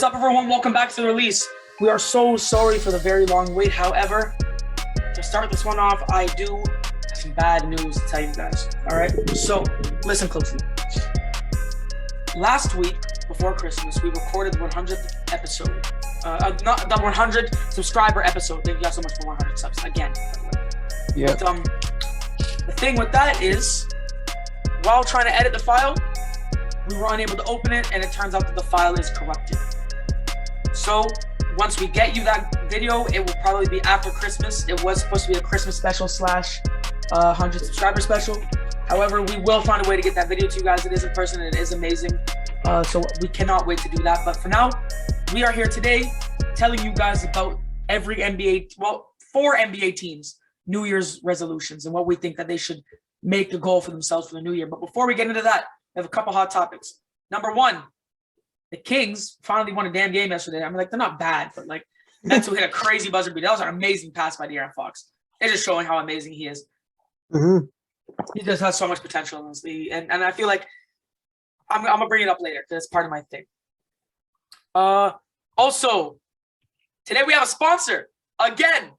What's up, everyone? Welcome back to the release. We are so sorry for the very long wait. However, to start this one off, I do have some bad news to tell you guys. All right? So, listen closely. Last week, before Christmas, we recorded the 100th episode. Not the 100 subscriber episode. Thank you guys so much for 100 subs again. Yeah. But, the thing with that is, while trying to edit the file, we were unable to open it, and it turns out that the file is corrupted. So once we get you that video, it will probably be after Christmas. It was supposed to be a Christmas special / 100 subscriber special. However, we will find a way to get that video to you guys. It is in person and it is amazing. So we cannot wait to do that. But for now, we are here today telling you guys about every four NBA teams' New Year's resolutions and what we think that they should make a goal for themselves for the new year. But before we get into that, we have a couple hot topics. Number one, the Kings finally won a damn game yesterday. I mean, they're not bad, but Nets hit a crazy buzzer beat. That was an amazing pass by De'Aaron Fox. It's just showing how amazing he is. Mm-hmm. He just has so much potential in this league. And I feel like I'm going to bring it up later because it's part of my thing. Also, today we have a sponsor. Again,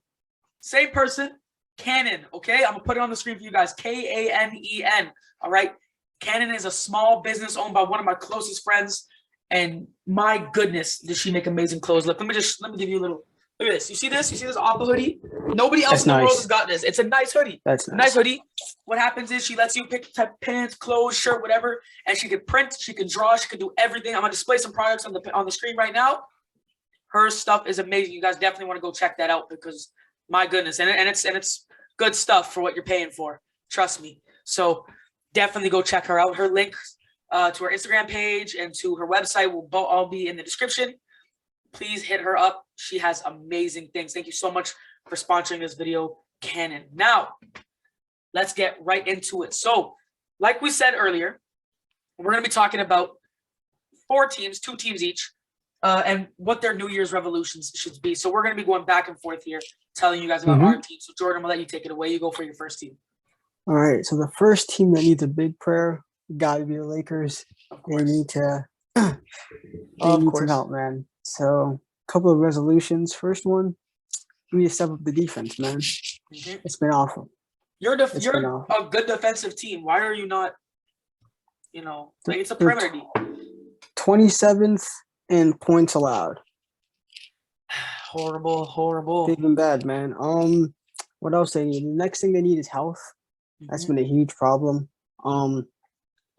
same person, KANEN, okay? I'm going to put it on the screen for you guys. KANEN, all right? KANEN is a small business owned by one of my closest friends. And my goodness, does she make amazing clothes. Look, let me give you a little, look at this. You see this? You see this Oppa hoodie? Nobody else in the world has got this. It's a nice hoodie. That's nice hoodie. What happens is she lets you pick type of pants, clothes, shirt, whatever. And she can print, she can draw, she can do everything. I'm going to display some products on the screen right now. Her stuff is amazing. You guys definitely want to go check that out because my goodness. And it's good stuff for what you're paying for. Trust me. So definitely go check her out. Her links to her Instagram page and to her website will all be in the description. Please hit her up. She has amazing things. Thank you so much for sponsoring this video, KANEN. Now, let's get right into it. So, like we said earlier, we're going to be talking about 4 teams, 2 teams each, and what their New Year's revolutions should be. So we're going to be going back and forth here, telling you guys about our team. So Jordan, I'm going to let you take it away. You go for your first team. All right. So the first team that needs a big prayer got to be the Lakers. They need to help, man. So a couple of resolutions. First one, we need to step up the defense, man. Mm-hmm. It's been awful. You're a good defensive team. Why are you not, it's a perimeter team. 27th in points allowed. Horrible. They've been bad, man. What else they need? The next thing they need is health. That's been a huge problem.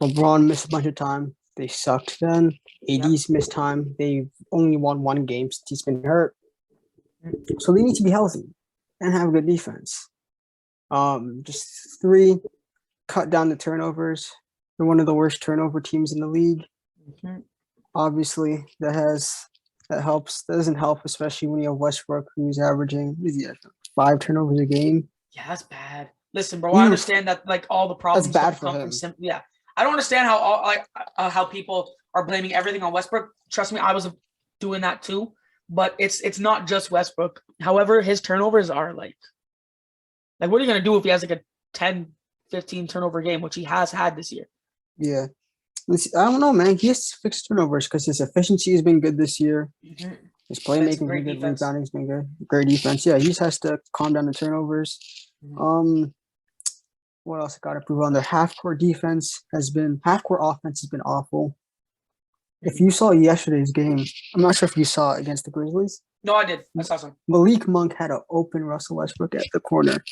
LeBron missed a bunch of time. They sucked then. AD's missed time. They've only won 1 game since he's been hurt. So they need to be healthy and have a good defense. Just 3, cut down the turnovers. They're one of the worst turnover teams in the league. Obviously, that helps. That doesn't help, especially when you have Westbrook, who's averaging 5 turnovers a game. Yeah, that's bad. Listen, bro, I understand that all the problems that's bad for him. I don't understand how people are blaming everything on Westbrook. Trust me, I was doing that too. But it's not just Westbrook. However, his turnovers are like what are you gonna do if he has a 10, 15 turnover game, which he has had this year? Yeah, I don't know, man. He has to fix turnovers because his efficiency has been good this year. His playmaking, rebounding's been good. Great defense. Yeah, he just has to calm down the turnovers. What else I got to prove on their half-court offense has been awful. If you saw yesterday's game, I'm not sure if you saw it against the Grizzlies. No, I did. I saw some. Malik Monk had an open Russell Westbrook at the corner,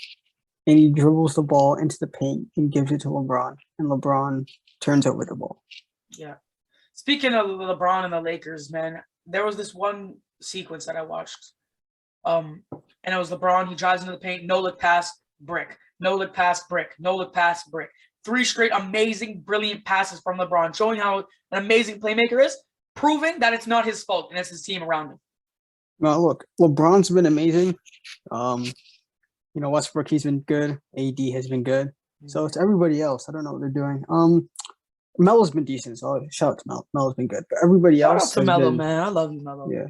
and he dribbles the ball into the paint and gives it to LeBron, and LeBron turns over the ball. Yeah. Speaking of LeBron and the Lakers, man, there was this one sequence that I watched, and it was LeBron. He drives into the paint, no-look pass, brick. No look pass, brick. No look pass, brick. 3 straight amazing, brilliant passes from LeBron, showing how an amazing playmaker is, proving that it's not his fault and it's his team around him. Well, look, LeBron's been amazing. Westbrook, he's been good. AD has been good. So it's everybody else. I don't know what they're doing. Melo's been decent, so shout out to Melo. Melo's been good. But everybody else shout out to Melo, man. I love you, Melo. Yeah.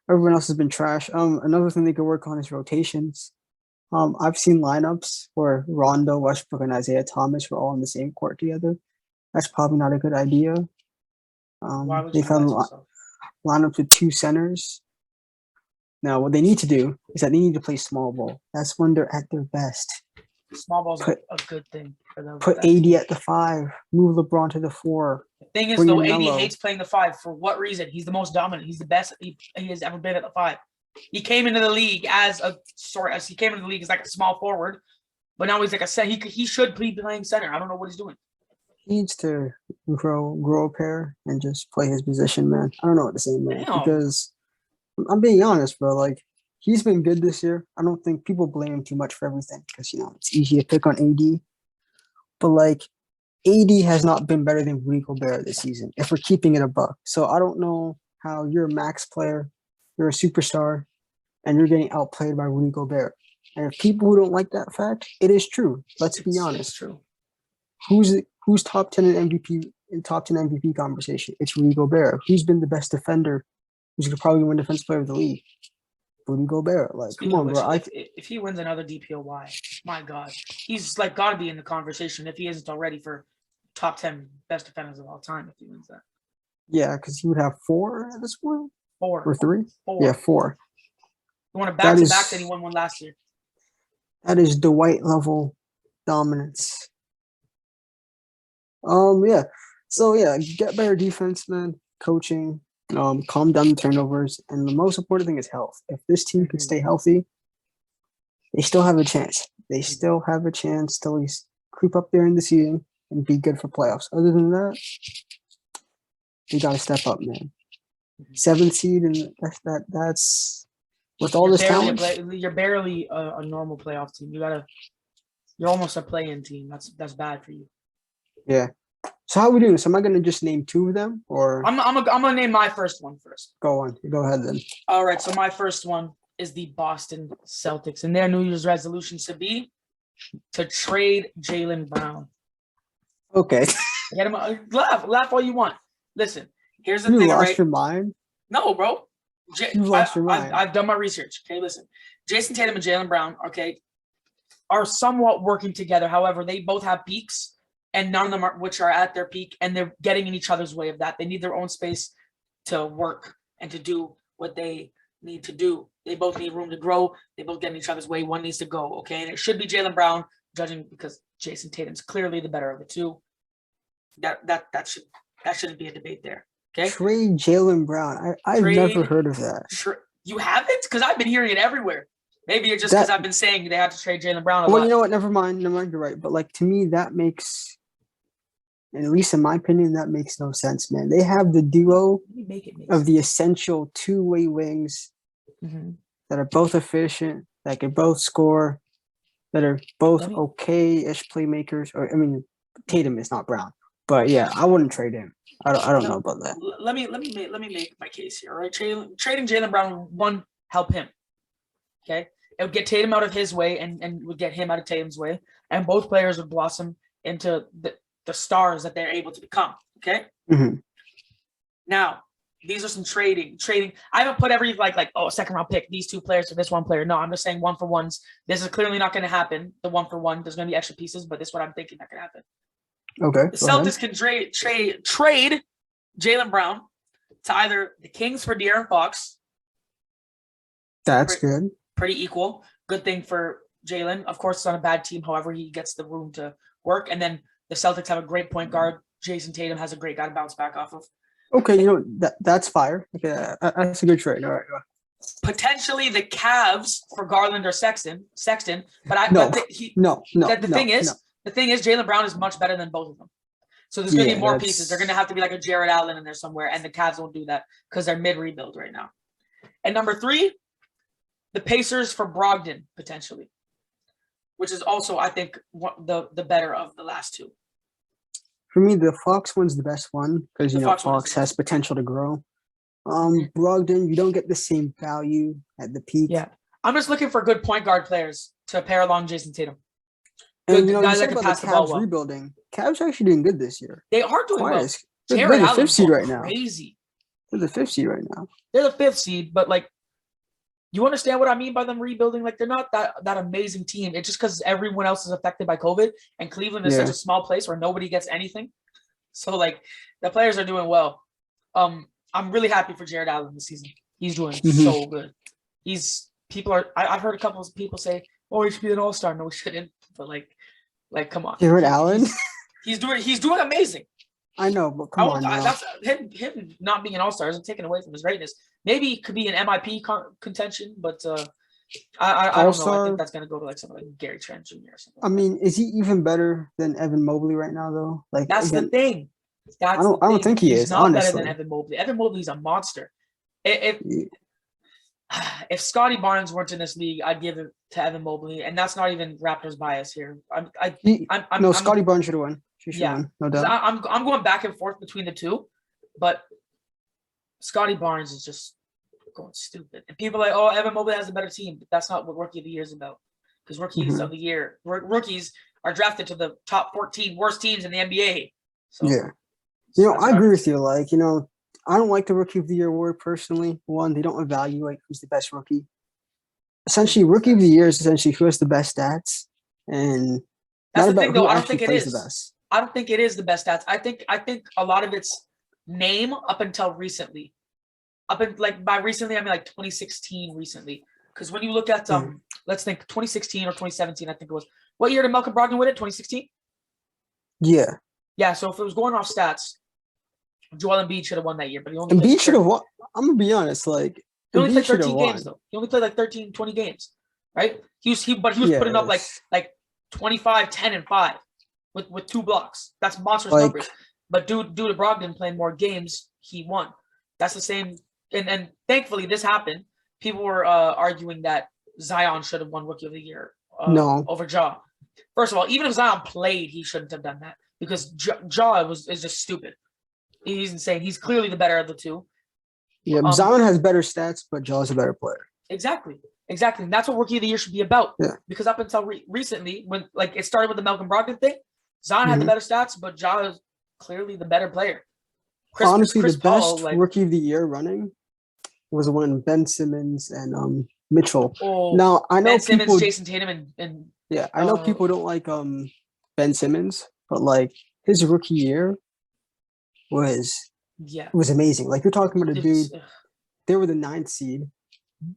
Everyone else has been trash. Another thing they could work on is rotations. I've seen lineups where Rondo, Westbrook, and Isaiah Thomas were all on the same court together. That's probably not a good idea. Why would you line up with 2 centers. Now, what they need to do is that they need to play small ball. That's when they're at their best. Small ball's a good thing for them. Put AD at the 5. Move LeBron to the 4. The thing is, Bring though, in AD Melo. hates playing the 5. For what reason? He's the most dominant. He's the best he has ever been at the 5. He came into the league as like a small forward, but now he's like a center. He should be playing center. I don't know what he's doing. He needs to grow a pair and just play his position, man. I don't know what to say, man. Damn. Because I'm being honest, bro. Like, he's been good this year. I don't think people blame him too much for everything because, it's easy to pick on AD. But, like, AD has not been better than Rudy Gobert this season, if we're keeping it a buck. So I don't know how you're a max player, you're a superstar, and you're getting outplayed by Rudy Gobert. And if people who don't like that fact, it is true. Let's be honest. It's true. Who's top 10 in top 10 MVP conversation? It's Rudy Gobert. Who's been the best defender? Who's gonna probably win Defensive Player of the League? Rudy Gobert. Like, Speaking come on, of bro. which, if he wins another DPOY, my God, he's like got to be in the conversation if he isn't already for top 10 best defenders of all time. If he wins that, Yeah, because he would have 4 at this point. 4 Or 3? 4. Yeah, 4. He won a back-to-back, then he won one last year. That is Dwight level dominance. Yeah. So yeah, get better defense, man. Coaching. Calm down the turnovers, and the most important thing is health. If this team could stay healthy, they still have a chance. They still have a chance to at least creep up there in the season and be good for playoffs. Other than that, they got to step up, man. 7th seed, and that's with all this talent. You're barely a normal playoff team. You're almost a play-in team. That's bad for you. Yeah. So how are we doing this? Am I going to just name 2 of them, or I'm gonna name my first one first. Go on. Go ahead then. All right. So my first one is the Boston Celtics, and their New Year's resolution should be to trade Jaylen Brown. Okay. Get him. Laugh all you want. Listen. Here's the you thing. lost right? your mind. No, bro. You lost your mind. I've done my research. Okay, listen. Jason Tatum and Jaylen Brown, okay, are somewhat working together. However, they both have peaks, and none of them are at their peak, and they're getting in each other's way of that. They need their own space to work and to do what they need to do. They both need room to grow. They both get in each other's way. One needs to go, okay? And it should be Jaylen Brown, judging because Jason Tatum's clearly the better of the two. That shouldn't be a debate there. Okay. Trade Jaylen Brown. I've never heard of that. You haven't? Because I've been hearing it everywhere. Maybe it's just because I've been saying they had to trade Jaylen Brown. Well, you know what? Never mind. You're right. But like, to me, that makes, and at least in my opinion, that makes no sense, man. They have the duo of the essential 2-way wings that are both efficient, that can both score, that are both okay-ish playmakers. Or Tatum is not Brown, but yeah, I wouldn't trade him. I don't know about that. Let me make my case here. All right, trading Jaylen Brown would help him. Okay, it would get Tatum out of his way and would get him out of Tatum's way, and both players would blossom into the stars that they're able to become. Okay. Now, these are some trading. I haven't put every second round pick, these 2 players for this one player. No, I'm just saying 1-for-1s. This is clearly not going to happen. The 1-for-1, there's going to be extra pieces, but this is what I'm thinking that could happen. Okay. The Celtics can trade Jaylen Brown to either the Kings for De'Aaron Fox. That's good. Pretty equal. Good thing for Jaylen. Of course, it's on a bad team. However, he gets the room to work. And then the Celtics have a great point guard. Jason Tatum has a great guy to bounce back off of. Okay, that's fire. Okay, that's a good trade. All right. Potentially the Cavs for Garland or Sexton. The thing is, Jaylen Brown is much better than both of them. So there's going to be more pieces. They're going to have to be like a Jared Allen in there somewhere, and the Cavs won't do that because they're mid-rebuild right now. And number 3, the Pacers for Brogdon, potentially, which is also, I think, the better of the last 2. For me, the Fox one's the best one because, Fox has potential to grow. Brogdon, you don't get the same value at the peak. Yeah. I'm just looking for good point guard players to pair along Jason Tatum. And guys that can pass the ball well. Rebuilding. Cavs are actually doing good this year. They are doing well. They're the 5th seed right now. Crazy. They're the 5th seed right now. They're the 5th seed, but you understand what I mean by them rebuilding? They're not that amazing team. It's just because everyone else is affected by COVID, and Cleveland is such a small place where nobody gets anything. So the players are doing well. I'm really happy for Jared Allen this season. He's doing Mhm. so good. I've heard a couple of people say, "Oh, he should be an all-star." No, he shouldn't. But like, come on. Jared Allen? He's doing amazing. I know, but I come won't, on now. that's him not being an all-star isn't taken away from his greatness. Maybe he could be an MIP contention, but I don't know. I All-star? think that's gonna go to like something like Gary Trent Jr. or something. I mean, is he even better than Evan Mobley right now, though? Like, That's again, the thing. I don't think he He's is, not better honestly. than Evan Mobley. Evan Mobley's a monster. If Yeah. if Scotty Barnes weren't in this league, I'd give it to Evan Mobley, and that's not even Raptors bias here. Scotty Barnes should win. She should Yeah. win, no doubt. I'm going back and forth between the two, but Scotty Barnes is just going stupid. And people are like, oh, Evan Mobley has a better team, but that's not what Rookie of the Year is about. Because rookies of the year, rookies are drafted to the top 14 worst teams in the NBA. So, Yeah. I agree with you. Like, I don't like the Rookie of the Year award personally. One, they don't evaluate who's the best rookie. Essentially, Rookie of the Year is essentially who has the best stats, and that's not the thing, about though. who I don't actually think it plays is. the best. I don't think it is the best stats. I think a lot of it's name up until recently. By recently, I mean like 2016 recently. Because when you look at let's think 2016 or 2017, I think it was. What year did Malcolm Brogdon win it? 2016? Yeah. Yeah, so if it was going off stats, Joel Embiid should have won that year, but he only Embiid should have won. I'm gonna be honest, like he only Embiid played should have 13 won. games though. He only played like 13, 20 games. Right? He was putting up like 25, 10, and 5 with 2 blocks. That's monstrous numbers. But due to Brogdon playing more games, he won. That's the same. And thankfully this happened. People were arguing that Zion should have won Rookie of the Year over Ja. First of all, even if Zion played, he shouldn't have done that because Ja is just stupid. He's insane. He's clearly the better of the two. Yeah, Zion has better stats, but Ja's a better player. Exactly. And that's what Rookie of the Year should be about. Yeah. Because up until recently, when it started with the Malcolm Brogdon thing, Zion had the better stats, but Ja is clearly the better player. Honestly, Chris the Paul, best Rookie of the Year running was when Ben Simmons and Mitchell. Now I know Ben Simmons, people, Jason Tatum, and yeah, I know people don't like Ben Simmons, but like his rookie year was amazing. Like you're talking about a dude. They were the 9th seed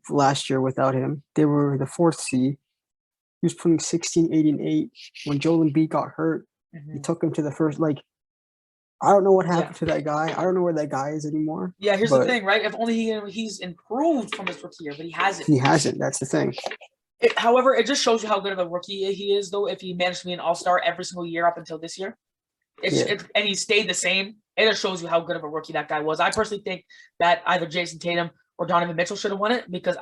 last year without him. They were the 4th seed. He was putting 16, 8, and 8. When Joel Embiid got hurt, he took him to the first. Like, I don't know what happened to that guy. I don't know where that guy is anymore. Yeah, here's the thing, right? If only he's improved from his rookie year, but he hasn't. He hasn't. That's the thing. However, it just shows you how good of a rookie he is, though, if he managed to be an all-star every single year up until this year. And he stayed the same. It just shows you how good of a rookie that guy was. I personally think that either Jason Tatum or Donovan Mitchell should have won it because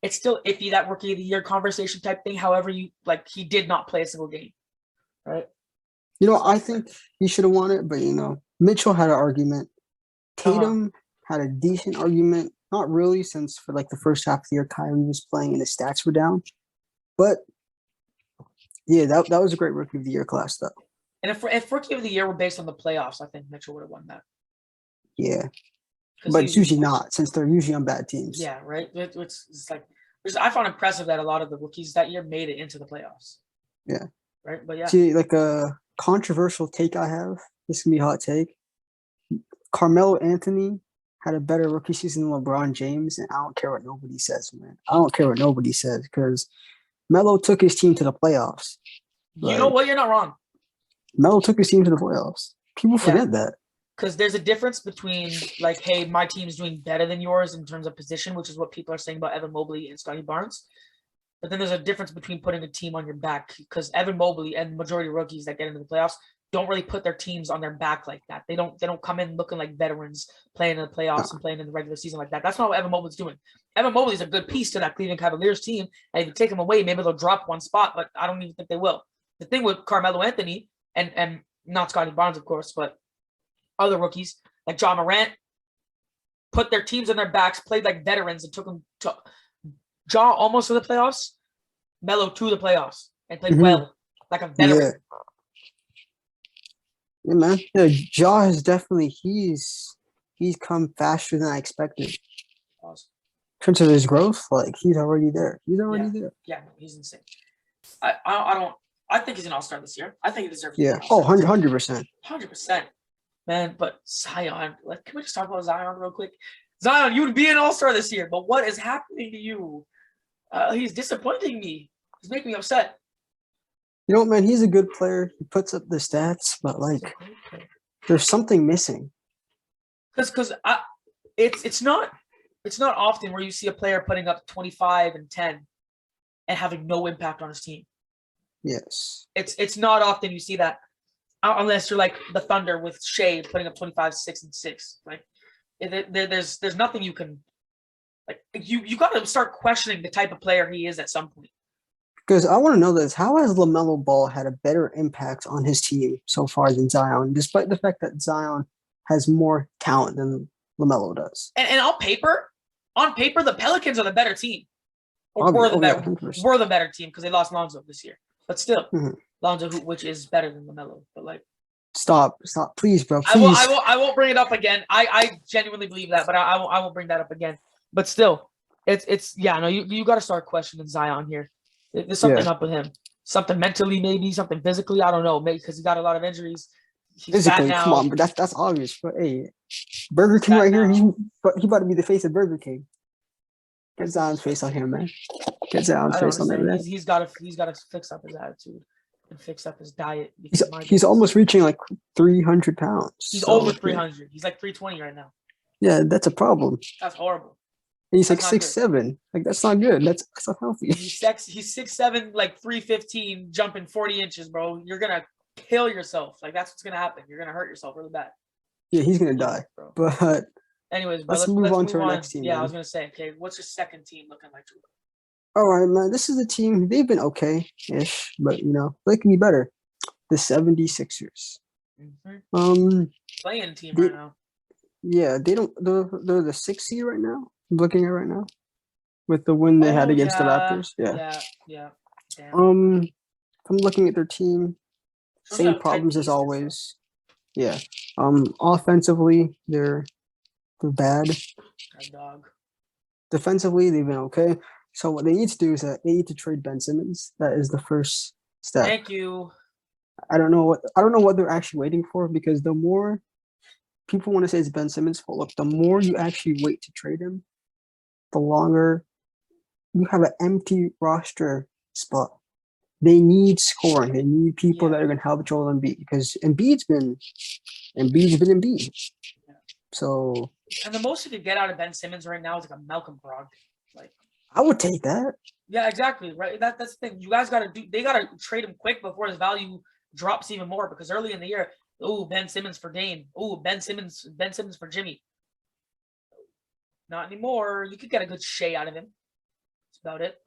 it's still iffy, that Rookie of the Year conversation type thing. However, he did not play a single game, right? I think he should have won it, but Mitchell had an argument. Tatum had a decent argument. Not really, since for like the first half of the year, Kyrie was playing and his stats were down. But yeah, that was a great Rookie of the Year class, though. And if Rookie of the Year were based on the playoffs, I think Mitchell would have won that. Yeah, but it's usually not, since they're usually on bad teams. Yeah, right. It's like I found impressive that a lot of the rookies that year made it into the playoffs. Yeah. Right, but yeah. See, like a controversial take I have. This can be a hot take. Carmelo Anthony had a better rookie season than LeBron James, and I don't care what nobody says, man. I don't care what nobody says because Melo took his team to the playoffs. You know what? You're not wrong. Melo took his team to the playoffs. People forget that. Because there's a difference between like, hey, my team's doing better than yours in terms of position, which is what people are saying about Evan Mobley and Scotty Barnes. But then there's a difference between putting a team on your back because Evan Mobley and the majority of rookies that get into the playoffs don't really put their teams on their back like that. They don't come in looking like veterans playing in the playoffs and playing in the regular season like that. That's not what Evan Mobley's doing. Evan Mobley's a good piece to that Cleveland Cavaliers team. And if you take him away, maybe they'll drop one spot, but I don't even think they will. The thing with Carmelo Anthony and not Scotty Barnes, of course, but other rookies like John Morant put their teams on their backs, played like veterans, and took them to Ja almost to the playoffs, Melo to the playoffs, and played well like a veteran. Yeah, man. Yeah, Ja has definitely he's come faster than I expected. Awesome. In terms of his growth, like he's already there. There. Yeah, no, he's insane. I think he's an all-star this year. I think he deserves it. Yeah. Oh, 100%. 100%. man. But Zion, like, can we just talk about Zion real quick? Zion, you would be an all-star this year, but what is happening to you? He's disappointing me. He's making me upset. You know what, man? He's a good player. He puts up the stats, but like, there's something missing. Because it's not often where you see a player putting up 25 and 10 and having no impact on his team. Yes. It's not often you see that, unless you're like the Thunder with Shea putting up 25, 6, and 6. Like, there's nothing you can, like, you got to start questioning the type of player he is at some point. Because I want to know this: how has LaMelo Ball had a better impact on his team so far than Zion, despite the fact that Zion has more talent than LaMelo does? And on paper, the Pelicans are the better team. Or were the better team because they lost Lonzo this year. But still, Lonzo, which is better than LaMelo. But like, stop, please, bro. Please. I won't bring it up again. I genuinely believe that, but I won't bring that up again. But still, it's yeah, no, you got to start questioning Zion here. There's something up with him. Something mentally, maybe something physically. I don't know, maybe because he got a lot of injuries. He's physically, come on, but that's obvious. But hey, Burger King right here. He about to be the face of Burger King. Get Zion's face on him, man. Get Zion's face on him, man. He's got to fix up his attitude and fix up his diet. He's almost reaching like 300 pounds. He's over 300. Yeah. He's like 320 right now. Yeah, that's a problem. That's horrible. And he's like 6'7". Like, that's not good. That's not healthy. He's 6'7", like 315, jumping 40 inches, bro. You're gonna kill yourself. Like, that's what's gonna happen. You're gonna hurt yourself really bad. Yeah, he's gonna die. Bro. But anyways, bro, let's move on to our next team. Yeah, man. I was gonna say, okay, what's your second team looking like? All right, man. This is a team. They've been okay-ish, but they can be better. The 76ers. Playing team right now. Yeah, they're the 6th seed right now. I'm looking at right now, with the win they had against the Raptors. Yeah. Damn. I'm looking at their team. Same problems as always. Yeah. Offensively, they're bad. Dog. Defensively, they've been okay. So what they need to do is that they need to trade Ben Simmons. That is the first step. Thank you. I don't know what they're actually waiting for, because the more people want to say it's Ben Simmons' fault, look, the more you actually wait to trade him, the longer you have an empty roster spot. They need scoring. They need people that are going to help Joel Embiid, because Embiid's been Embiid. Yeah. So. And the most you could get out of Ben Simmons right now is like a Malcolm Brogdon. Like, I would take that. Yeah, exactly. Right. That's the thing. You guys they gotta trade him quick before his value drops even more, because early in the year, Ben Simmons for Dame. Ben Simmons for Jimmy. Not anymore. You could get a good Shea out of him. That's about it.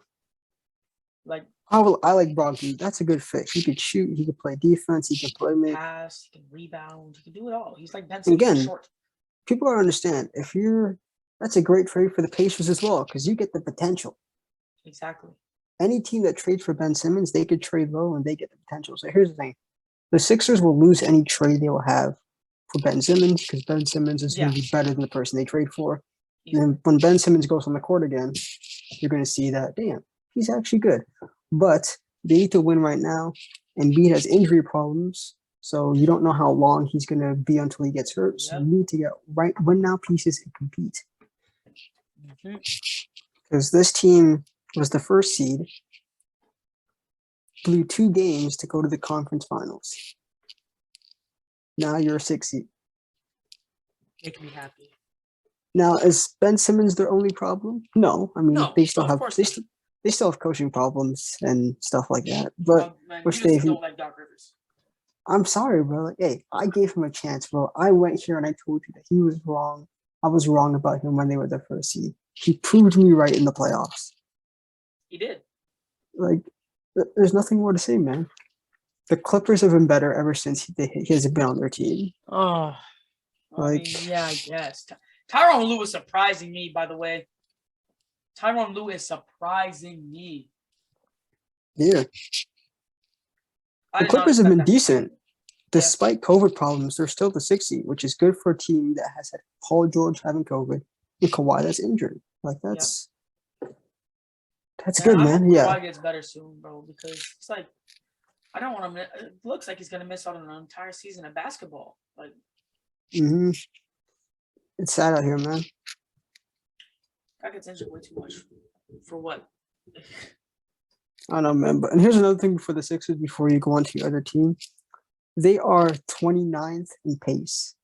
Like, I like Brogdon. That's a good fit. He could shoot. He could play defense. He can play make. Pass. He can rebound. He can do it all. He's like Ben Simmons. Again, short. People gotta understand, that's a great trade for the Pacers as well, because you get the potential. Exactly. Any team that trades for Ben Simmons, they could trade low and they get the potential. So here's the thing: the Sixers will lose any trade they will have for Ben Simmons, because Ben Simmons is going to be better than the person they trade for. And then when Ben Simmons goes on the court again, you're going to see that, damn, he's actually good. But they need to win right now. Embiid has injury problems, so you don't know how long he's going to be until he gets hurt. So you need to get win now pieces and compete. Because this team was the first seed, blew 2 games to go to the conference finals. Now you're a 6th seed. Make me happy. Now, is Ben Simmons their only problem? No, I mean they still have coaching problems and stuff like that. But don't like Doc Rivers. I'm sorry, bro. Like, hey, I gave him a chance, bro. I went here and I told you that he was wrong. I was wrong about him when they were the first seed. He proved me right in the playoffs. He did. Like, there's nothing more to say, man. The Clippers have been better ever since he has been on their team. Oh, I guess. Tyronn Lue is surprising me, by the way. Tyronn Lue is surprising me. Yeah. The Clippers have been decent. Despite COVID problems, they're still the 6th seed, which is good for a team that has had Paul George having COVID and Kawhi that's injured. Like, that's good, man. Kawhi gets better soon, bro, because it's like, I don't want him. It looks like he's going to miss out on an entire season of basketball. Like, Mm-hmm. It's sad out here, man. That gets injured way too much. For what? I don't know, man. But and here's another thing for the Sixers before you go on to your other team. They are 29th in pace.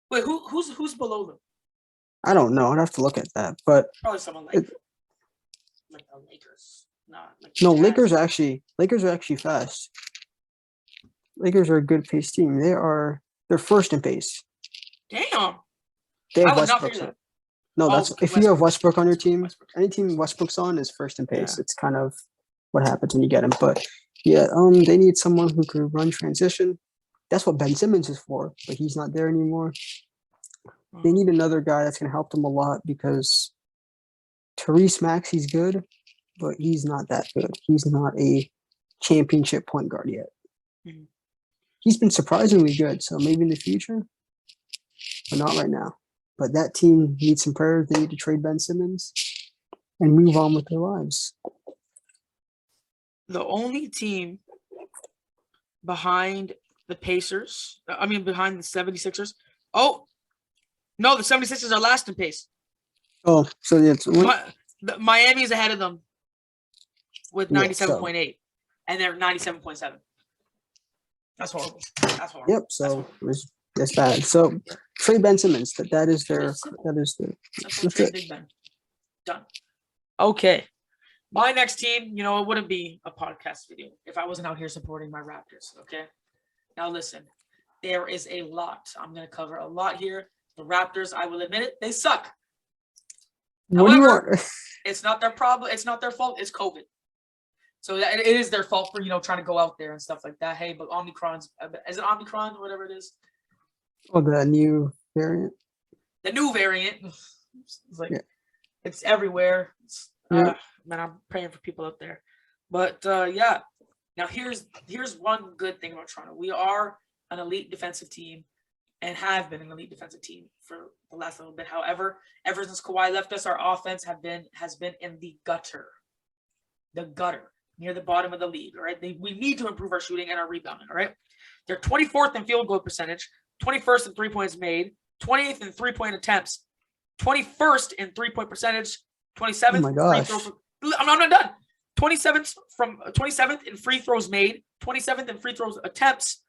Wait, who's below them? I don't know. I'd have to look at that. But Probably someone like the Lakers. Not like no, Jazz. Lakers are actually fast. Lakers are a good pace team. They're first in pace. Damn. They I have would not Westbrook. figure that. No, Oh, that's if Westbrook, you have Westbrook on your team, Westbrook. any team Westbrook's on is first in pace. Yeah. It's kind of what happens when you get him. But yeah, they need someone who could run transition. That's what Ben Simmons is for, but he's not there anymore. They need another guy that's gonna help them a lot because Tyrese Maxey's good, but he's not that good. He's not a championship point guard yet. Mhm. He's been surprisingly good, so maybe in the future, but not right now. But that team needs some prayers. They need to trade Ben Simmons and move on with their lives. The only team behind the Pacers, behind the 76ers. Oh, no, the 76ers are last in pace. Oh, so yeah, Miami is ahead of them with Yeah, 97.8, and they're 97.7. That's horrible. That's horrible. Yep. So that's bad. So trade Ben Simmons. That is their. That's trade Big Ben. Done. Okay. My next team, it wouldn't be a podcast video if I wasn't out here supporting my Raptors. Okay. Now listen, there is a lot. I'm going to cover a lot here. The Raptors, I will admit it, they suck. What do you However, want? It's not their problem. It's not their fault. It's COVID. So it is their fault for, trying to go out there and stuff like that. Hey, but Omicron's, is it Omicron or whatever it is? Oh, the new variant. The new variant. It's like, It's everywhere. Man, I'm praying for people out there. But yeah. Now here's one good thing about Toronto. We are an elite defensive team and have been an elite defensive team for the last little bit. However, ever since Kawhi left us, our offense has been in the gutter. The gutter, near the bottom of the league. All right. We need to improve our shooting and our rebounding. All right. They're 24th in field goal percentage, 21st in 3 points made, 20th in 3-point attempts, 21st in 3-point percentage, 27th. Oh my gosh. I'm not done. 27th in free throws made, 27th in free throws attempts,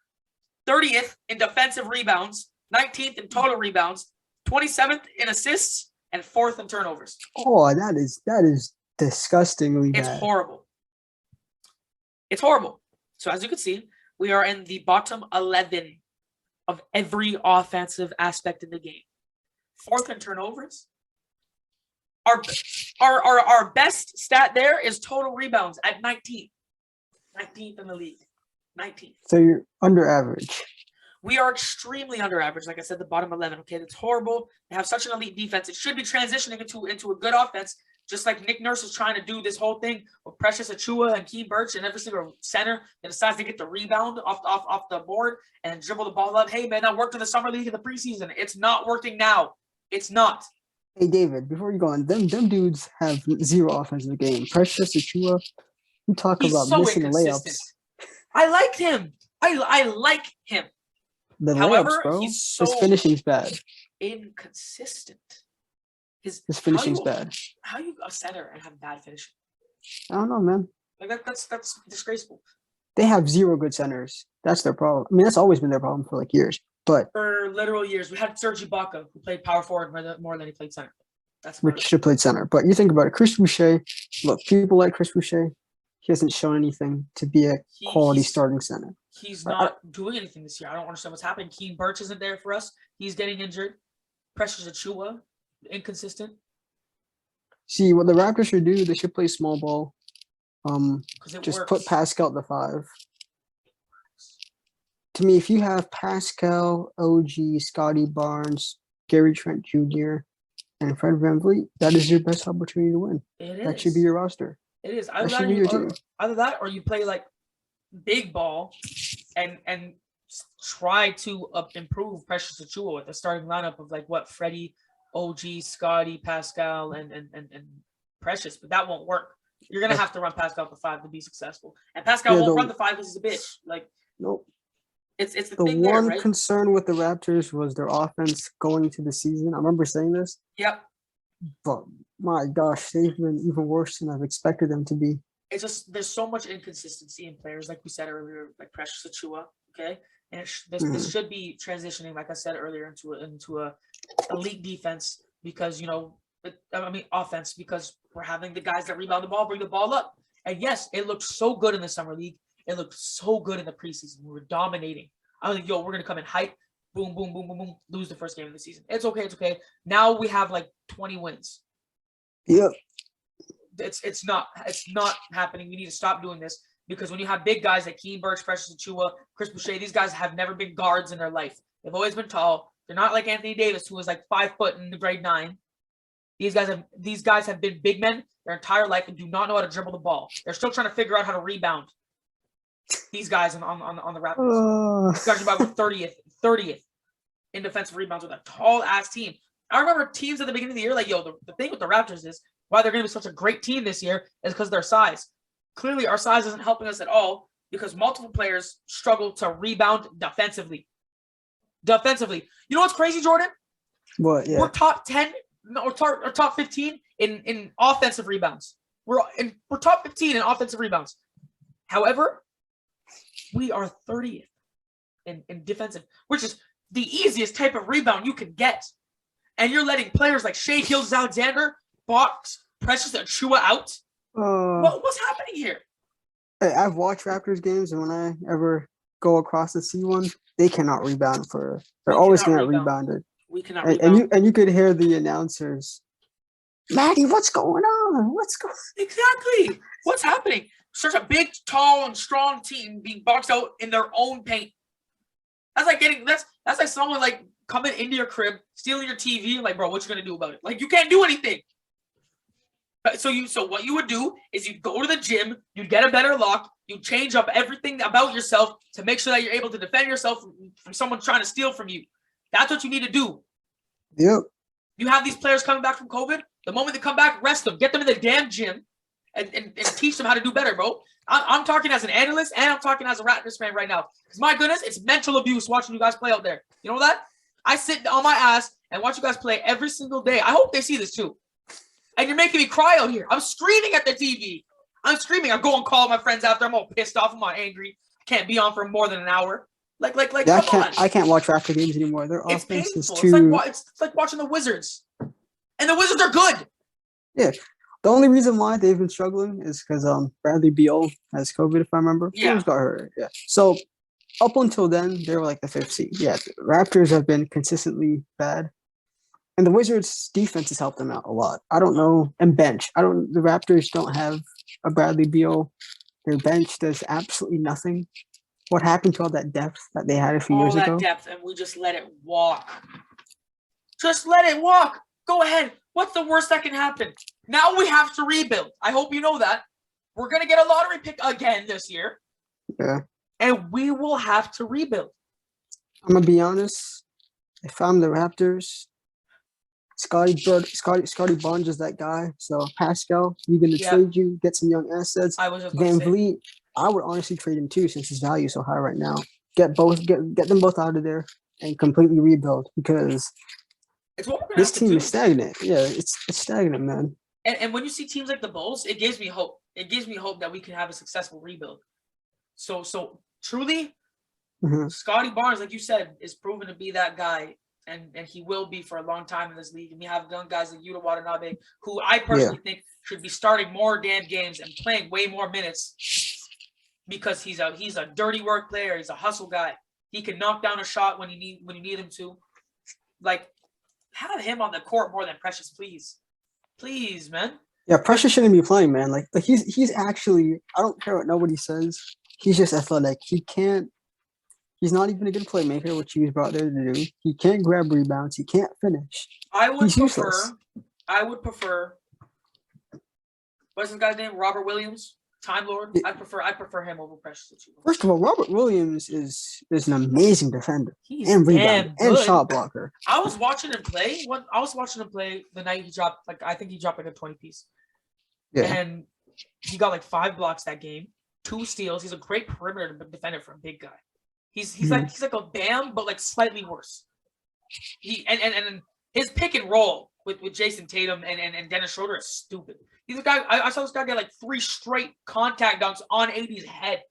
30th in defensive rebounds, 19th in total rebounds, 27th in assists, and 4th in turnovers. Oh, that is disgustingly bad. It's horrible. It's horrible. So as you can see, we are in the bottom 11 of every offensive aspect in the game. 4th in turnovers. Our best stat there is total rebounds at 19th. 19th in the league. 19th. So you're under average. We are extremely under average. Like I said, the bottom 11. Okay, that's horrible. They have such an elite defense. It should be transitioning into a good offense, just like Nick Nurse is trying to do this whole thing with Precious Achua and Keem Birch and every single center that decides to get the rebound off the board and dribble the ball up. Hey, man, that worked in the summer league in the preseason. It's not working now. It's not. Hey, David, before you go on, them dudes have zero offensive game. Precious Achua, you talk He's about so missing inconsistent. layups. I like him. I like him. The However, layups, bro. he's so His finishing's bad. inconsistent. His finishing's bad. How you a center and have bad finishing? I don't know, man. Like that's disgraceful. They have zero good centers. That's their problem. I mean, that's always been their problem for like years. But for literal years, we had Serge Ibaka, who played power forward more than he played center. That's Rich should have played center. But you think about it, Chris Boucher. Look, people like Chris Boucher. He hasn't shown anything to be a quality starting center. He's not doing anything this year. I don't understand what's happening. Keem Birch isn't there for us. He's getting injured. Precious Achua, inconsistent. See, what the Raptors should do, they should play small ball. Just works. put Pascal at the 5. To me, if you have Pascal, OG, Scotty Barnes, Gary Trent Jr., and Fred VanVleet, that is your best opportunity to win. That should be your roster. It is. Either that or you play like big ball and try to improve Precious Achua with a starting lineup of like what Freddie, OG, Scotty, Pascal, and Precious, but that won't work. You're gonna have to run Pascal the 5 to be successful, and Pascal won't run the 5 because he's a bitch. Like Nope. It's the The thing there, one right? concern with the Raptors was their offense going into the season. I remember saying this, Yep. but my gosh, they've been even worse than I've expected them to be. It's just there's so much inconsistency in players, like we said earlier, like Precious Achua, okay, and this should be transitioning, like I said earlier, into a elite defense because offense because we're having the guys that rebound the ball, bring the ball up, and yes, it looked so good in the summer league, it looked so good in the preseason. We were dominating. I was like, yo, we're gonna come in hype, boom, boom, boom, boom, boom, lose the first game of the season. It's okay. Now we have like 20 wins. Yep. It's not happening. We need to stop doing this because when you have big guys like Keen Burks, Precious Achua, Chris Boucher, these guys have never been guards in their life. They've always been tall. They're not like Anthony Davis, who was like 5 foot in the grade 9. These guys have been big men their entire life and do not know how to dribble the ball. They're still trying to figure out how to rebound. These guys on the Raptors. These guys are about 30th in defensive rebounds with a tall ass team. I remember teams at the beginning of the year like, yo, the thing with the Raptors is why they're going to be such a great team this year is because of their size. Clearly, our size isn't helping us at all because multiple players struggle to rebound defensively. You know what's crazy, Jordan? What? Yeah. We're top 10 or top 15 in offensive rebounds. We're top 15 in offensive rebounds. However, we are 30th in defensive, which is the easiest type of rebound you can get. And you're letting players like Shea Gilgeous-Alexander box Precious Achua out. What's happening here? Hey, I've watched Raptors games, and when I ever go across to see one, they cannot rebound for. They're always getting rebounded. We cannot rebound. And you could hear the announcers, Maddie, what's going on? Exactly. What's happening? Such a big, tall, and strong team being boxed out in their own paint. That's like someone like coming into your crib, stealing your TV, and like, bro, what you gonna do about it? Like, you can't do anything. So what you would do is you'd go to the gym, you'd get a better lock, you'd change up everything about yourself to make sure that you're able to defend yourself from someone trying to steal from you. That's what you need to do. Yep. You have these players coming back from COVID. The moment they come back, rest them. Get them in the damn gym and teach them how to do better, bro. I'm talking as an analyst and I'm talking as a Raptors fan right now. Because my goodness, it's mental abuse watching you guys play out there. You know that? I sit on my ass and watch you guys play every single day. I hope they see this too. And you're making me cry out here. I'm screaming at the TV. I'm screaming. I go and call my friends after. I'm all pissed off. I'm all angry. I can't be on for more than an hour. Like, yeah, come on. I can't watch Raptor games anymore. Their It's offense painful. is too. It's like watching the Wizards. And the Wizards are good. Yeah. The only reason why they've been struggling is because Bradley Beal has COVID, if I remember. Yeah. He got hurt. Yeah. So up until then, they were like the 5th seed. Yeah. The Raptors have been consistently bad. And the Wizards' defense has helped them out a lot. I don't know. And bench. The Raptors don't have a Bradley Beal. Their bench does absolutely nothing. What happened to all that depth that they had a few years ago? All that depth, and we just let it walk. Just let it walk. Go ahead. What's the worst that can happen? Now we have to rebuild. I hope you know that. We're going to get a lottery pick again this year. Yeah. And we will have to rebuild. I'm going to be honest. If I'm the Raptors, Scotty Barnes is that guy. So Pascal, you're going to trade you, get some young assets. I was just Van Vliet, I would honestly trade him too since his value is so high right now. Get them both out of there and completely rebuild because this team is stagnant. Yeah, it's stagnant, man. And when you see teams like the Bulls, it gives me hope. It gives me hope that we can have a successful rebuild. So truly, Scotty Barnes, like you said, is proven to be that guy. And he will be for a long time in this league. And we have young guys like Yuta Watanabe, who I personally think should be starting more damn games and playing way more minutes because he's a dirty work player. He's a hustle guy. He can knock down a shot when you need him to. Like, have him on the court more than Precious, please. Please, man. Yeah, Precious shouldn't be playing, man. Like he's actually, I don't care what nobody says. He's just athletic. He's not even a good playmaker, which he was brought there to do. He can't grab rebounds. He can't finish. I would prefer. What's this guy's name? Robert Williams, Time Lord. I prefer him over Precious. First of all, Robert Williams is an amazing defender. He's and rebound and shot blocker. I was watching him play. The night he dropped. I think he dropped like a 20 piece. Yeah. And he got like 5 blocks that game. 2 steals. He's a great perimeter defender for a big guy. He's Mhm. like a Bam, but like slightly worse. He and his pick and roll with Jason Tatum and Dennis Schroeder is stupid. He's a guy. I saw this guy get like 3 straight contact dunks on AD's head.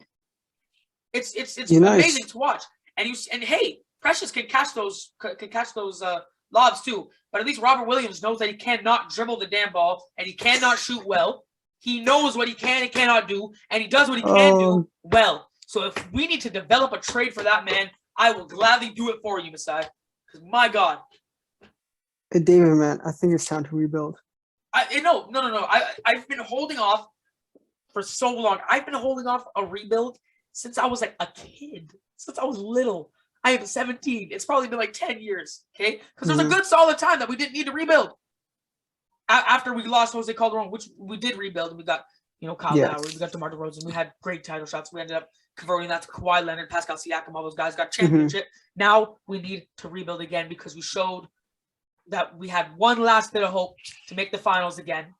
It's amazing to watch. And hey, Precious can catch those lobs too. But at least Robert Williams knows that he cannot dribble the damn ball and he cannot shoot well. He knows what he can and cannot do, and he does what he can do well. So if we need to develop a trade for that man, I will gladly do it for you, Masai. Because my God. Hey, David, man, I think it's time to rebuild. No. I've been holding off for so long. I've been holding off a rebuild since I was like a kid. Since I was little. I am 17. It's probably been like 10 years. Okay? Because there's a good solid time that we didn't need to rebuild. After we lost Jose Calderon, which we did rebuild, and we got, Kyle Lowry, we got DeMar DeRozan, we had great title shots. We ended up converting that to Kawhi Leonard, Pascal Siakam, all those guys got championship. Now we need to rebuild again because we showed that we had one last bit of hope to make the finals again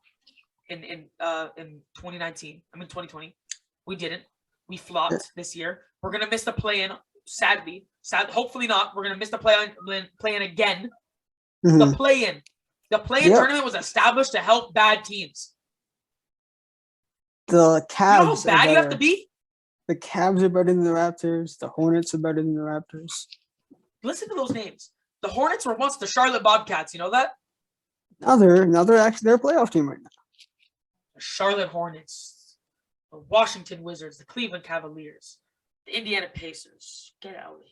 in 2019. 2020. We didn't. We flopped this year. We're gonna miss the play-in. Sadly, hopefully not. We're gonna miss the play-in again. The play-in. The play-in tournament was established to help bad teams. The Cavs. You know how bad you have to be? The Cavs are better than the Raptors. The Hornets are better than the Raptors. Listen to those names. The Hornets were once the Charlotte Bobcats. You know that? Now they're a playoff team right now. The Charlotte Hornets, the Washington Wizards, the Cleveland Cavaliers, the Indiana Pacers. Get out of here.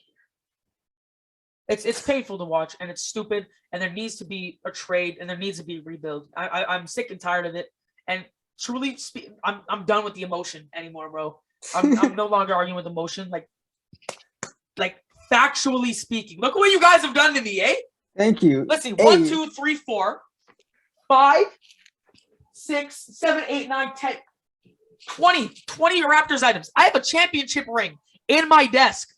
It's painful to watch, and it's stupid, and there needs to be a trade, and there needs to be a rebuild. I'm sick and tired of it, and truly, I'm done with the emotion anymore, bro. I'm no longer arguing with emotion. Like factually speaking, look at what you guys have done to me, eh? Thank you. Let's see, 1, 2, 3, 4, 5, 6, 7, 8, 9, 10, 20 Raptors items. I have a championship ring in my desk.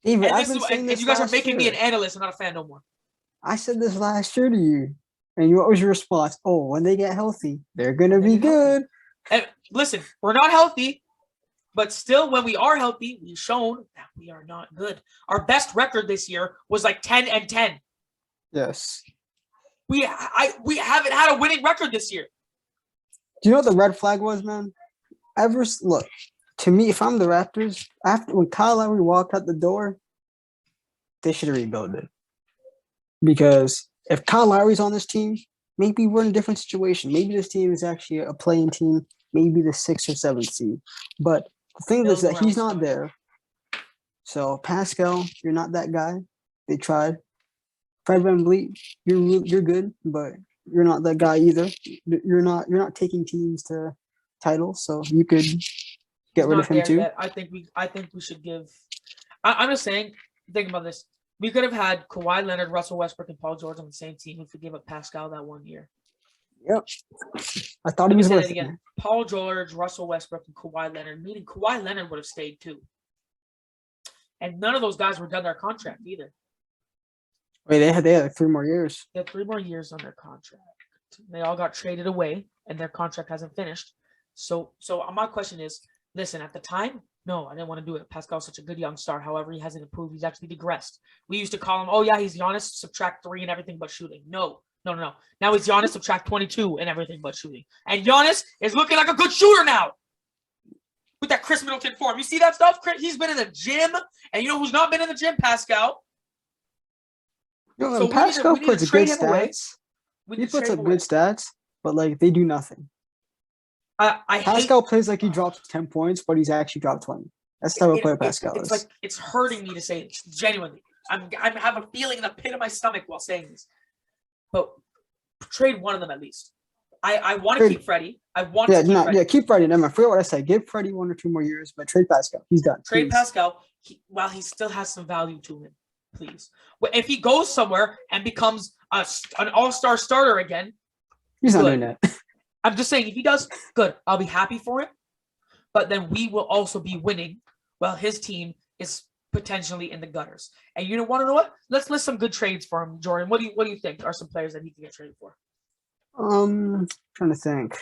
David, And you guys are making me an analyst. I'm not a fan no more. I said this last year to you. And what was your response? Oh, when they get healthy, they're going to be good. And listen, we're not healthy, but still, when we are healthy, we've shown that we are not good. Our best record this year was like 10-10. Yes. We haven't had a winning record this year. Do you know what the red flag was, man? Look, to me, if I'm the Raptors, when Kyle Lowry walked out the door, they should have rebuilt it. Because if Kyle Lowry's on this team, maybe we're in a different situation. Maybe this team is actually a playing team, maybe the 6th or 7th seed. But the thing is that he's not there. So Pascal, you're not that guy. They tried. Fred VanVleet, you're good, but you're not that guy either. You're not taking teams to titles, so you could get rid of him too. Yet. I think we should give. I'm just saying. Think about this. We could have had Kawhi Leonard, Russell Westbrook, and Paul George on the same team if we gave up Pascal that 1 year. Yep. I thought he was worth it again. Paul George, Russell Westbrook, and Kawhi Leonard. Meaning Kawhi Leonard would have stayed too. And none of those guys were done their contract either. Wait, they had like 3 more years. They had 3 more years on their contract. They all got traded away, and their contract hasn't finished. So my question is, listen, at the time, no, I didn't want to do it. Pascal's such a good young star. However, he hasn't improved. He's actually digressed. We used to call him, oh, yeah, he's Giannis, subtract 3 and everything but shooting. No. Now he's Giannis, subtract 22 and everything but shooting. And Giannis is looking like a good shooter now with that Chris Middleton form. You see that stuff? He's been in the gym. And you know who's not been in the gym? Pascal. So Pascal puts good stats. He puts up good stats, but like they do nothing. Pascal plays like he drops 10 points, but he's actually dropped 20. That's the type of player Pascal is. It's like it's hurting me to say it. Genuinely. I have a feeling in the pit of my stomach while saying this. But trade one of them at least. I want to keep Freddie. Keep Freddie. Never mind. I forget what I said. Give Freddie 1 or 2 more years, but trade Pascal. He's done. Trade Pascal while he still has some value to him. Please. If he goes somewhere and becomes an all-star starter again, he's not doing that. I'm just saying, if he does, good. I'll be happy for him. But then we will also be winning while his team is potentially in the gutters. And you want to know what? Let's list some good trades for him, Jordan. What do you think are some players that he can get traded for? Trying to think.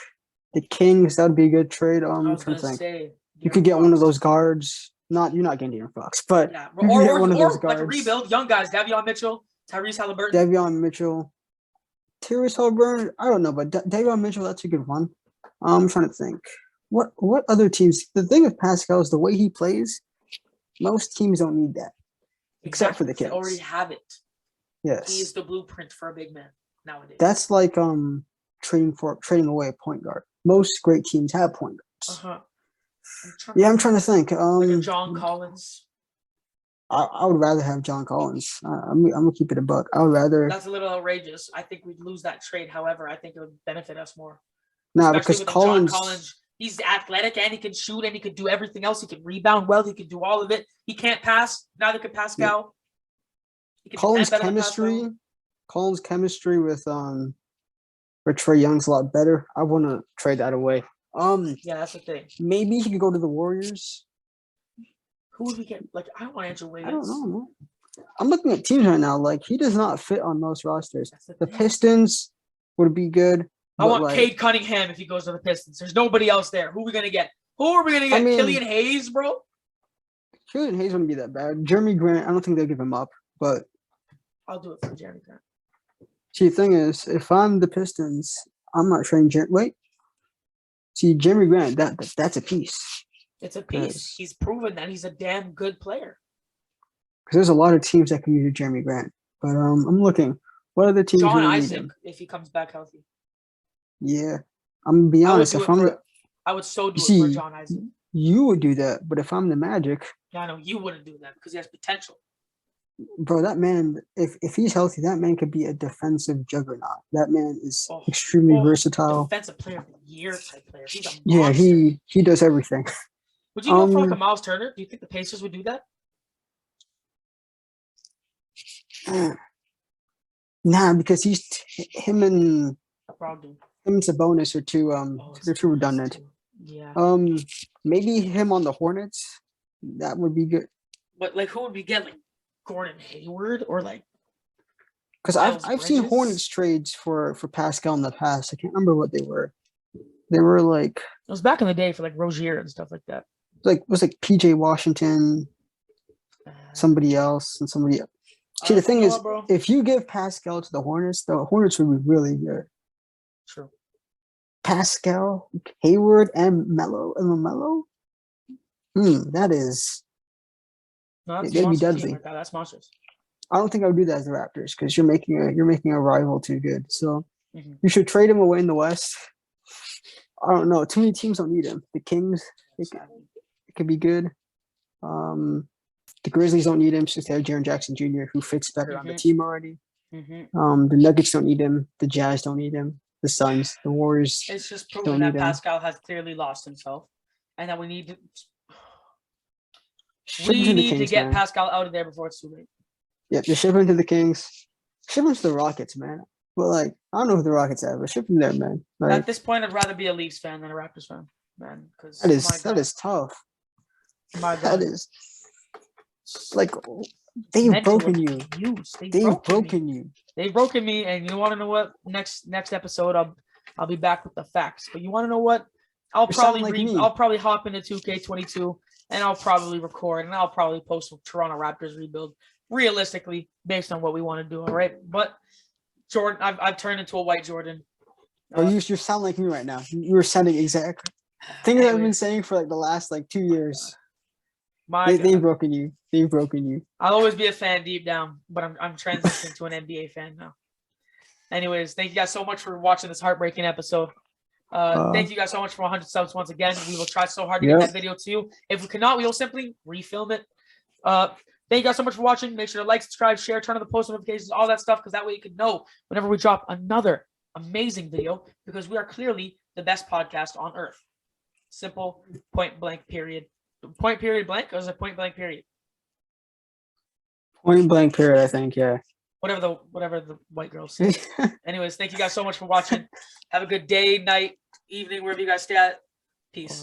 The Kings, that'd be a good trade. I I'm was trying gonna to think. say You could get De'Aaron one of Fox. those guards. You're not getting De'Aaron Fox, but Yeah, you can get one of those or like a guards. rebuild, young guys, Davion Mitchell, Tyrese Halliburton. Davion Mitchell, Tyrese Halliburton. I don't know, but Davion Mitchell, that's a good one. I'm trying to think. What other teams? The thing with Pascal is the way he plays. Most teams don't need that, except for the They Kings. already have it. Yes, He is the blueprint for a big man nowadays. that's like trading away a point guard. Most great teams have point guards. I'm trying to think. Like a John Collins. I would rather have John Collins. I'm gonna keep it a buck. I would rather. That's a little outrageous. I think we'd lose that trade. However, I think it would benefit us more. Nah, Especially because with Collins. John Collins, he's athletic and he can shoot and he can do everything else. He can rebound well. He can do all of it. He can't pass. Neither can Pascal. He can Collins defend better than chemistry. Pascal. Collins chemistry with Trae Young's a lot better. I want to trade that away. Yeah, that's the thing. Maybe he could go to the Warriors. Who would we get? Like, I don't want Andrew Wiggins. I don't know, man. I'm looking at teams right now. Like, he does not fit on most rosters. The thing. Pistons would be good. I want Cade Cunningham if he goes to the Pistons. There's nobody else there. Who are we gonna get? Who are we gonna get? Killian Hayes, bro. Killian Hayes wouldn't be that bad. Jeremy Grant, I don't think they'll give him up, but I'll do it for Jeremy Grant. See, the thing is, if I'm the Pistons, I'm not trading Jeremy Grant, that's a piece. It's a piece. He's proven that he's a damn good player. Because there's a lot of teams that can use Jeremy Grant. But I'm looking. What other teams? John Isaac, if he comes back healthy. Yeah. I'm going to be honest. I would so do it for John Isaac. You would do that. But if I'm the Magic. Yeah, I know. You wouldn't do that because he has potential. Bro, that man, if he's healthy, that man could be a defensive juggernaut. That man is extremely versatile. Defensive player of the year type player. He's a monster. Yeah, he does everything. Would you go for like a Miles Turner? Do you think the Pacers would do that? Nah, because him and Sabonis are they're too redundant. Yeah. Maybe him on the Hornets. That would be good. But like, who would we get? Like Gordon Hayward or like? Because I've seen Hornets trades for Pascal in the past. I can't remember what they were. They were like it was back in the day for like Rozier and stuff like that. It was like PJ Washington, somebody else, and somebody else. See, the thing is, if you give Pascal to the Hornets would be really good. True. Pascal, Hayward, and LaMelo. That is. No, that's it'd be deadly. like that's monstrous. I don't think I would do that as the Raptors because you're making a rival too good. So you should trade him away in the West. I don't know. Too many teams don't need him. The Kings, it could be good. The Grizzlies don't need him since they have Jaren Jackson Jr., who fits better on the team already. The Nuggets don't need him. The Jazz don't need him. The Suns, the Warriors. It's just proven that Pascal has clearly lost himself, and that we need to. We need to get Pascal out of there before it's too late. Yeah, just ship him to the Kings. Ship him to the Rockets, man. But I don't know who the Rockets have, but ship him there, man. At this point, I'd rather be a Leafs fan than a Raptors fan, man. Because that is tough. My God. That is they've broken you. They've broken you. They've broken me, and you want to know what? Next episode, I'll be back with the facts. But you want to know what? I'll probably hop into 2K22 and I'll probably record and I'll probably post a Toronto Raptors rebuild realistically based on what we want to do. All right. But Jordan, I've turned into a white Jordan. You sound like me right now. You were sounding exact things I've been saying for the last 2 years. They've broken you. They've broken you. I'll always be a fan deep down, but I'm transitioning to an NBA fan now. Anyways, thank you guys so much for watching this heartbreaking episode. Thank you guys so much for 100 subs once again. We will try so hard to get that video to you. If we cannot, we will simply refilm it. Thank you guys so much for watching. Make sure to like, subscribe, share, turn on the post notifications, all that stuff, because that way you can know whenever we drop another amazing video, because we are clearly the best podcast on earth. Simple, point blank, period. Point period blank, or is it point blank period? Point blank period, I think, yeah. Whatever the white girls say. Anyways, thank you guys so much for watching. Have a good day, night, evening, wherever you guys stay at. Peace.